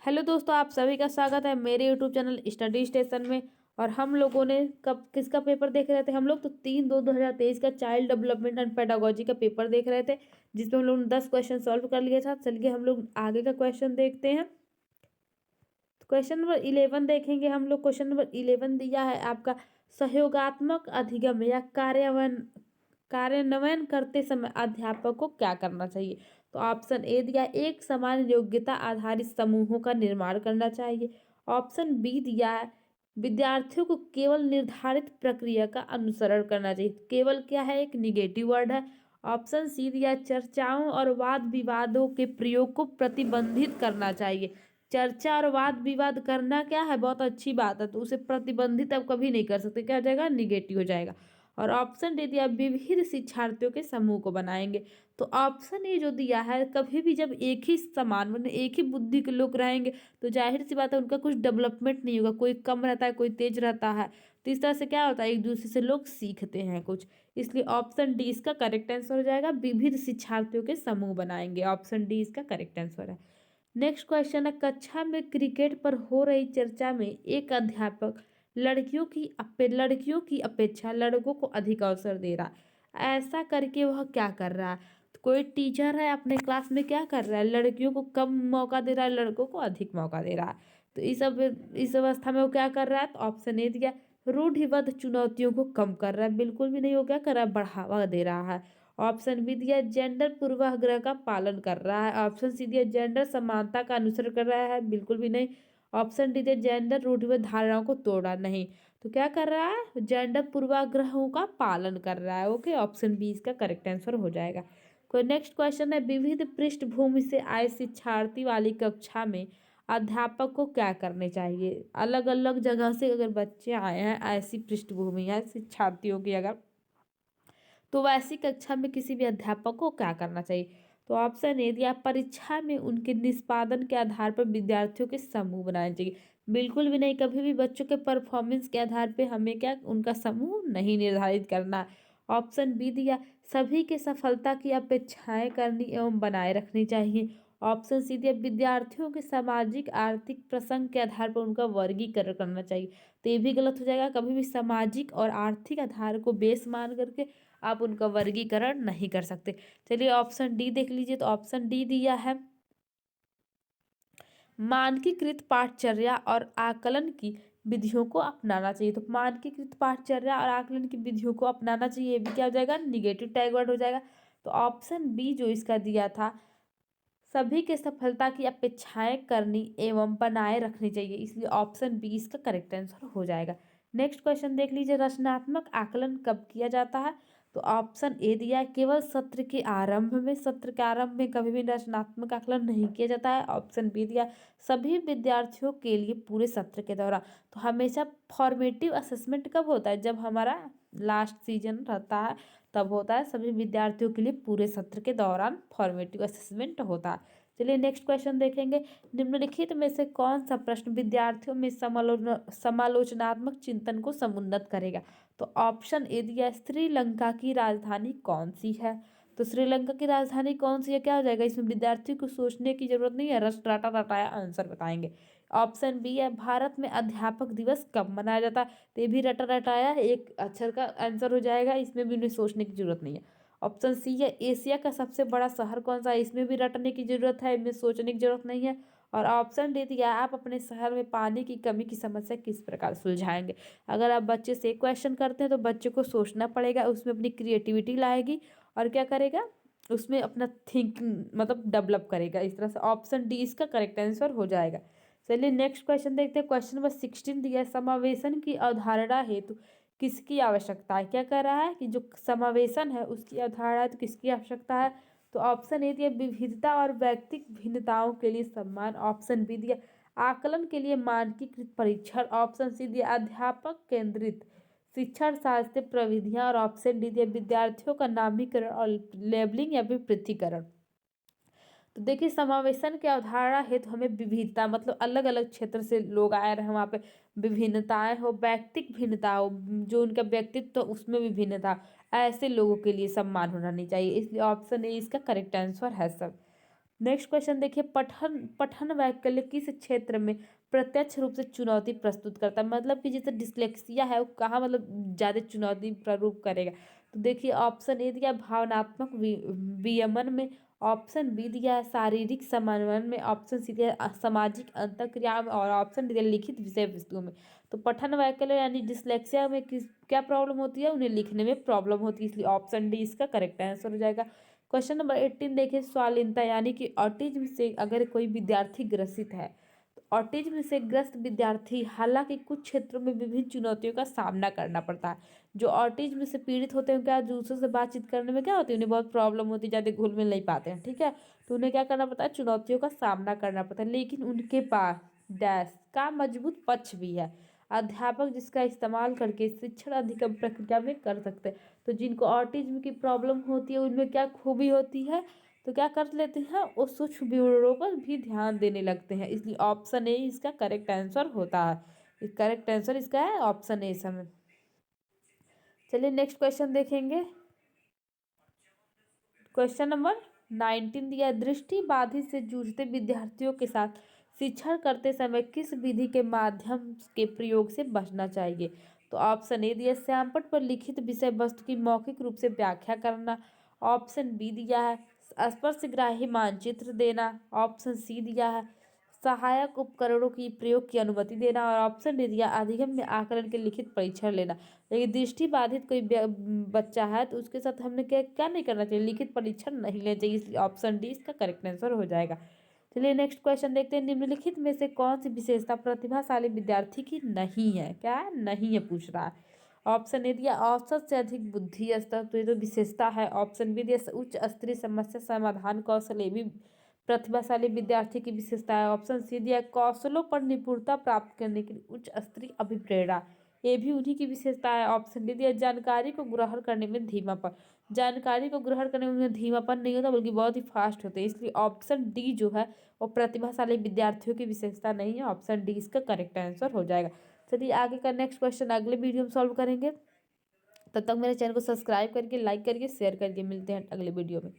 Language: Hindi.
हेलो दोस्तों, आप सभी का स्वागत है मेरे यूट्यूब चैनल स्टडी स्टेशन में। और हम लोगों ने कब किसका पेपर देख रहे थे? हम लोग तो 3/2/2023 का चाइल्ड डेवलपमेंट एंड पेडागोजी का पेपर देख रहे थे, जिसमें हम लोग ने 10 क्वेश्चन सॉल्व कर लिया था। चलिए हम लोग आगे का क्वेश्चन देखते हैं। तो क्वेश्चन नंबर 11 देखेंगे हम लोग। क्वेश्चन नंबर 11 दिया है आपका, सहयोगात्मक अधिगम या कार्यान्वयन करते समय अध्यापक को क्या करना चाहिए? तो ऑप्शन ए दिया, एक समान योग्यता आधारित समूहों का निर्माण करना चाहिए। ऑप्शन बी दिया है, विद्यार्थियों को केवल निर्धारित प्रक्रिया का अनुसरण करना चाहिए। केवल क्या है? एक निगेटिव वर्ड है। ऑप्शन सी दिया, चर्चाओं और वाद विवादों के प्रयोग को प्रतिबंधित करना चाहिए। चर्चा और वाद विवाद करना क्या है? बहुत अच्छी बात है, तो उसे प्रतिबंधित अब कभी नहीं कर सकते। क्या हो जाएगा? निगेटिव हो जाएगा। और ऑप्शन डी दिया, विविध शिक्षार्थियों के समूह को बनाएंगे। तो ऑप्शन ए जो दिया है, कभी भी जब एक ही समान मतलब एक ही बुद्धि के लोग रहेंगे तो जाहिर सी बात है उनका कुछ डेवलपमेंट नहीं होगा। कोई कम रहता है, कोई तेज रहता है, तो इस तरह से क्या होता है, एक दूसरे से लोग सीखते हैं कुछ। इसलिए ऑप्शन डी इसका करेक्ट आंसर हो जाएगा, विविध शिक्षार्थियों के समूह बनाएंगे। ऑप्शन डी इसका करेक्ट आंसर है। नेक्स्ट क्वेश्चन है, कक्षा में क्रिकेट पर हो रही चर्चा में एक अध्यापक लड़कियों की अपेक्षा लड़कों को अधिक अवसर दे रहा है। ऐसा करके वह क्या कर रहा है? तो कोई टीचर है अपने क्लास में क्या कर रहा है, लड़कियों को कम मौका दे रहा है, लड़कों को अधिक मौका दे रहा है। तो इस अवस्था में वो क्या कर रहा है? तो ऑप्शन ए दिया, रूढ़िबद्ध चुनौतियों को कम कर रहा है। बिल्कुल भी नहीं, वो क्या कर रहा है? बढ़ावा दे रहा है। ऑप्शन बी दिया, जेंडर पूर्वाग्रह का पालन कर रहा है। ऑप्शन सी दिया, जेंडर समानता का अनुसरण कर रहा है। बिल्कुल भी नहीं। ऑप्शन डी दिया, जेंडर रूढ़िबद्ध धारणाओं को तोड़ा नहीं। तो क्या कर रहा है? जेंडर पूर्वाग्रहों का पालन कर रहा है। ओके, ऑप्शन बी इसका करेक्ट आंसर हो जाएगा। कोई नेक्स्ट क्वेश्चन है, विविध पृष्ठभूमि से आए शिक्षार्थी वाली कक्षा में अध्यापक को क्या करने चाहिए? अलग अलग जगह से अगर बच्चे आए हैं, ऐसी पृष्ठभूमि है शिक्षार्थियों की अगर, तो वैसी कक्षा में किसी भी अध्यापक को क्या करना चाहिए? तो ऑप्शन ए दिया, परीक्षा में उनके निष्पादन के आधार पर विद्यार्थियों के समूह बनाने चाहिए। बिल्कुल भी नहीं, कभी भी बच्चों के परफॉर्मेंस के आधार पे हमें क्या उनका समूह नहीं निर्धारित करना है। ऑप्शन बी दिया, सभी के सफलता की अपेक्षाएं करनी एवं बनाए रखनी चाहिए। ऑप्शन सी दिया, विद्यार्थियों के सामाजिक आर्थिक प्रसंग के आधार पर उनका वर्गीकरण करना चाहिए। तो ये भी गलत हो जाएगा, कभी भी सामाजिक और आर्थिक आधार को बेस मान करके आप उनका वर्गीकरण नहीं कर सकते। चलिए ऑप्शन डी देख लीजिए। तो ऑप्शन डी दिया है, मानकीकृत पाठचर्या और आकलन की विधियों को अपनाना चाहिए। तो मानकीकृत पाठचर्या और आकलन की विधियों को अपनाना चाहिए, ये भी क्या हो जाएगा? निगेटिव टैग वर्ड हो जाएगा। तो ऑप्शन बी जो इसका दिया था, सभी के सफलता की अपेक्षाएं करनी एवं बनाए रखनी चाहिए, इसलिए ऑप्शन बी इसका करेक्ट आंसर हो जाएगा। नेक्स्ट क्वेश्चन देख लीजिए, रचनात्मक आकलन कब किया जाता है? तो ऑप्शन ए दिया है, केवल सत्र के आरंभ में। सत्र के आरंभ में कभी भी रचनात्मक आकलन नहीं किया जाता है। ऑप्शन बी दिया, सभी विद्यार्थियों के लिए पूरे सत्र के दौरान। तो हमेशा फॉर्मेटिव असेसमेंट कब होता है? जब हमारा लास्ट सीजन रहता है तब होता है। सभी विद्यार्थियों के लिए पूरे सत्र के दौरान फॉर्मेटिव असेसमेंट होता है। चलिए नेक्स्ट क्वेश्चन देखेंगे, निम्नलिखित में से कौन सा प्रश्न विद्यार्थियों में समालोचनात्मक चिंतन को समुन्नत करेगा? तो ऑप्शन ए दिया, श्रीलंका की राजधानी कौन सी है? तो श्रीलंका की राजधानी कौन सी है, क्या हो जाएगा? इसमें विद्यार्थियों को सोचने की जरूरत नहीं है, रट रटा रटाया आंसर बताएंगे। ऑप्शन बी है, भारत में अध्यापक दिवस कब मनाया जाता है? तो ये भी रटा रटाया एक अक्षर का आंसर हो जाएगा, इसमें भी उन्हें सोचने की जरूरत नहीं है। ऑप्शन सी है, एशिया का सबसे बड़ा शहर कौन सा है? इसमें भी रटने की जरूरत है, इनमें सोचने की जरूरत नहीं है। और ऑप्शन डी दिया, आप अपने शहर में पानी की कमी की समस्या किस प्रकार सुलझाएंगे? अगर आप बच्चे से क्वेश्चन करते हैं तो बच्चे को सोचना पड़ेगा, उसमें अपनी क्रिएटिविटी लाएगी और क्या करेगा, उसमें अपना थिंकिंग मतलब डेवलप करेगा। इस तरह से ऑप्शन डी इसका करेक्ट आंसर हो जाएगा। चलिए नेक्स्ट क्वेश्चन देखते हैं। क्वेश्चन नंबर 16 दिया है, समावेशन की अवधारणा हेतु किसकी आवश्यकता है? क्या कह रहा है कि जो समावेशन है उसकी अवधारणा है तो किसकी आवश्यकता है? तो ऑप्शन ए दिया, विविधता और व्यक्तिगत भिन्नताओं के लिए सम्मान। ऑप्शन बी दिया, आकलन के लिए मानकीकृत परीक्षण। ऑप्शन सी दिया, अध्यापक केंद्रित शिक्षण शास्त्र प्रविधियां। और ऑप्शन डी दिया, विद्यार्थियों का नामीकरण और लेबलिंग या फिर पृथकीकरण। तो देखिए, समावेशन की अवधारणा है तो हमें विविधता मतलब अलग अलग क्षेत्र से लोग आए रहे वहाँ पे, विभिन्नताएं हो, व्यक्तिक भिन्नता हो, जो उनका व्यक्तित्व तो उसमें विभिन्नता, ऐसे लोगों के लिए सम्मान होना नहीं चाहिए, इसलिए ऑप्शन ए इसका करेक्ट आंसर है सब। नेक्स्ट क्वेश्चन देखिए, पठन पठन वैकल्य किस क्षेत्र में प्रत्यक्ष रूप से चुनौती प्रस्तुत करता है? मतलब कि जैसे डिसलेक्सिया है, वो कहाँ मतलब ज़्यादा चुनौती प्ररूप करेगा? तो देखिए, ऑप्शन ए दिया भावनात्मक वियमन में, ऑप्शन बी दिया है शारीरिक समन्वयन में, ऑप्शन सी दिया है सामाजिक अंतःक्रिया में, और ऑप्शन डी दिया है लिखित विषय वस्तुओं में। तो पठन वैकल्य यानी डिसलेक्सिया में किस क्या प्रॉब्लम होती है? उन्हें लिखने में प्रॉब्लम होती है, इसलिए ऑप्शन डी इसका करेक्ट आंसर हो जाएगा। क्वेश्चन नंबर 18 देखिए, स्वालीनता यानी कि ऑटिज्म से अगर कोई विद्यार्थी ग्रसित है, तो ऑटिज्म से ग्रस्त विद्यार्थी हालांकि कुछ क्षेत्रों में विभिन्न चुनौतियों का सामना करना पड़ता है। जो ऑटिज्म से पीड़ित होते हैं क्या दूसरों से बातचीत करने में क्या होती है, उन्हें बहुत प्रॉब्लम होती है, ज़्यादा घुल मिल नहीं पाते हैं, ठीक है। तो उन्हें क्या करना पड़ता है, चुनौतियों का सामना करना पड़ता है, लेकिन उनके पास डैश का मजबूत पक्ष भी है। अध्यापक जिसका इस्तेमाल करके शिक्षण अधिगम प्रक्रिया में कर सकते हैं। तो जिनको ऑटिज्म की प्रॉब्लम होती है उनमें क्या खूबी होती है, तो क्या कर लेते हैं, वो सूक्ष्म विवरणों पर भी ध्यान देने लगते हैं, इसलिए ऑप्शन ए इसका करेक्ट आंसर होता है। करेक्ट आंसर इसका है ऑप्शन ए समय। चलिए नेक्स्ट क्वेश्चन देखेंगे। क्वेश्चन नंबर 19 दिया, दृष्टि बाधित से जूझते विद्यार्थियों के साथ शिक्षण करते समय किस विधि के माध्यम के प्रयोग से बचना चाहिए? तो ऑप्शन ए दिया श्यामपट्ट पर लिखित विषय वस्तु की मौखिक रूप से व्याख्या करना, ऑप्शन बी दिया है स्पर्शग्राही मानचित्र देना, ऑप्शन सी दिया है सहायक उपकरणों की प्रयोग की अनुमति देना, और ऑप्शन डी दिया अधिगम में आकलन के लिखित परीक्षण लेना। लेकिन दृष्टि बाधित कोई बच्चा है तो उसके साथ हमने क्या क्या नहीं करना चाहिए, लिखित परीक्षण नहीं लेना चाहिए, इसलिए ऑप्शन डी इसका करेक्ट आंसर हो जाएगा। चलिए नेक्स्ट क्वेश्चन देखते हैं, निम्नलिखित में से कौन सी विशेषता प्रतिभाशाली विद्यार्थी की नहीं है? क्या है? नहीं है पूछ रहा है। ऑप्शन ए दिया औसत से अधिक बुद्धि स्तर, तो ये तो विशेषता है। ऑप्शन बी दिया उच्च स्तरीय समस्या समाधान कौशल, ये भी प्रतिभाशाली विद्यार्थी की विशेषता है। ऑप्शन सी दिया कौशलों पर निपुणता प्राप्त करने के लिए उच्च स्तरीय अभिप्रेरणा, ये भी उन्हीं की विशेषता है। ऑप्शन डी दिया जानकारी को ग्रहण करने में धीमापन, जानकारी को ग्रहण करने में उन्हें धीमापन नहीं होता बल्कि बहुत ही फास्ट होते हैं, इसलिए ऑप्शन डी जो है वो प्रतिभाशाली विद्यार्थियों की विशेषता नहीं है। ऑप्शन डी इसका करेक्ट आंसर हो जाएगा। चलिए आगे का नेक्स्ट क्वेश्चन अगले वीडियो में सॉल्व करेंगे। तब तक मेरे चैनल को सब्सक्राइब करके लाइक करके शेयर करके मिलते हैं अगले वीडियो में।